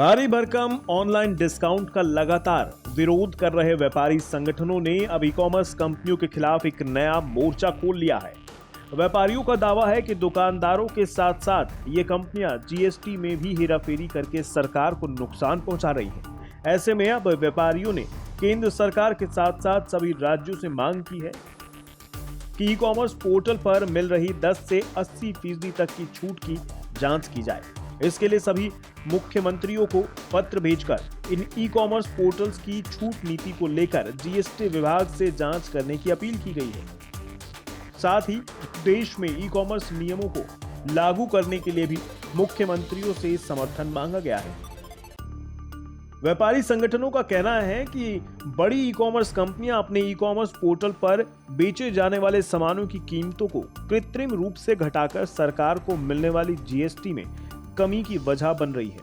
भारी भरकम online discount का लगातार विरोध कर रहे व्यापारी संगठनों ने अब ई कॉमर्स कंपनियों के खिलाफ एक नया मोर्चा खोल लिया है। व्यापारियों का दावा है कि दुकानदारों के साथ साथ ये कंपनियां जीएसटी में भी हेराफेरी करके सरकार को नुकसान पहुंचा रही हैं। ऐसे में अब व्यापारियों ने केंद्र सरकार के साथ साथ सभी राज्यों से मांग की है कि ई कॉमर्स पोर्टल पर मिल रही 10 से 80% तक की छूट की जांच की जाए। इसके लिए सभी मुख्यमंत्रियों को पत्र भेजकर इन ई कॉमर्स पोर्टल्स की छूट नीति को लेकर जीएसटी विभाग से जांच करने की अपील की गई है। साथ ही देश में ई कॉमर्स नियमों को लागू करने के लिए भी मुख्यमंत्रियों से समर्थन मांगा गया है। व्यापारी संगठनों का कहना है कि बड़ी ई कॉमर्स कंपनियां अपने ई कॉमर्स पोर्टल पर बेचे जाने वाले सामानों की कीमतों को कृत्रिम रूप से घटाकर सरकार को मिलने वाली जीएसटी में कमी की वजह बन रही है।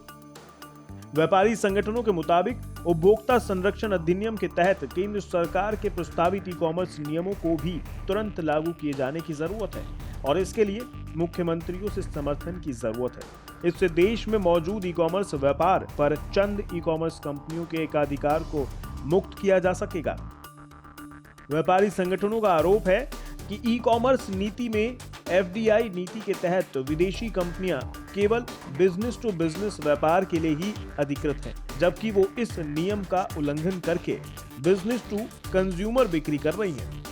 व्यापारी संगठनों के मुताबिक उपभोक्ता संरक्षण अधिनियम के तहत केंद्र सरकार के प्रस्तावित ई कॉमर्स नियमों को भी तुरंत लागू किए जाने की जरूरत है और इसके लिए मुख्यमंत्रियों से समर्थन की जरूरत है। इससे देश में मौजूद ई कॉमर्स व्यापार पर चंद ई कॉमर्स कंपनियों के एकाधिकार को मुक्त किया जा सकेगा। व्यापारी संगठनों का आरोप है कि ई कॉमर्स नीति में एफडीआई नीति के तहत विदेशी कंपनियां केवल बिजनेस टू बिजनेस व्यापार के लिए ही अधिकृत हैं, जबकि वो इस नियम का उल्लंघन करके बिजनेस टू कंज्यूमर बिक्री कर रही हैं।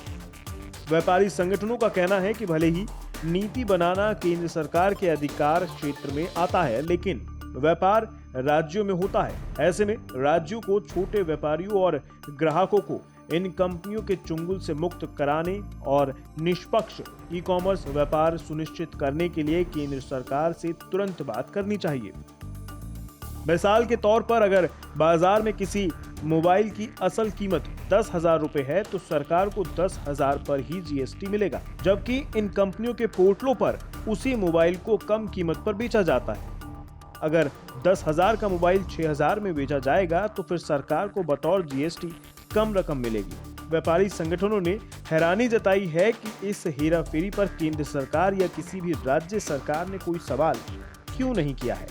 व्यापारी संगठनों का कहना है कि भले ही नीति बनाना केंद्र सरकार के अधिकार क्षेत्र में आता है, लेकिन व्यापार राज्यों में होता है। ऐसे में राज्यों को छोटे व्यापारियों और ग्राहकों को इन कंपनियों के चुंगल से मुक्त कराने और निष्पक्ष ई कॉमर्स व्यापार सुनिश्चित करने के लिए केंद्र सरकार से तुरंत बात करनी चाहिए। मिसाल के तौर पर अगर बाजार में किसी मोबाइल की असल कीमत 10,000 रुपए है तो सरकार को 10,000 पर ही जीएसटी मिलेगा, जबकि इन कंपनियों के पोर्टलों पर उसी मोबाइल को कम कीमत पर बेचा जाता है। अगर 10,000 का मोबाइल 6,000 में बेचा जाएगा तो फिर सरकार को बतौर जीएसटी कम रकम मिलेगी। व्यापारी संगठनों ने हैरानी जताई है कि इस हेराफेरी पर केंद्र सरकार या किसी भी राज्य सरकार ने कोई सवाल क्यों नहीं किया है।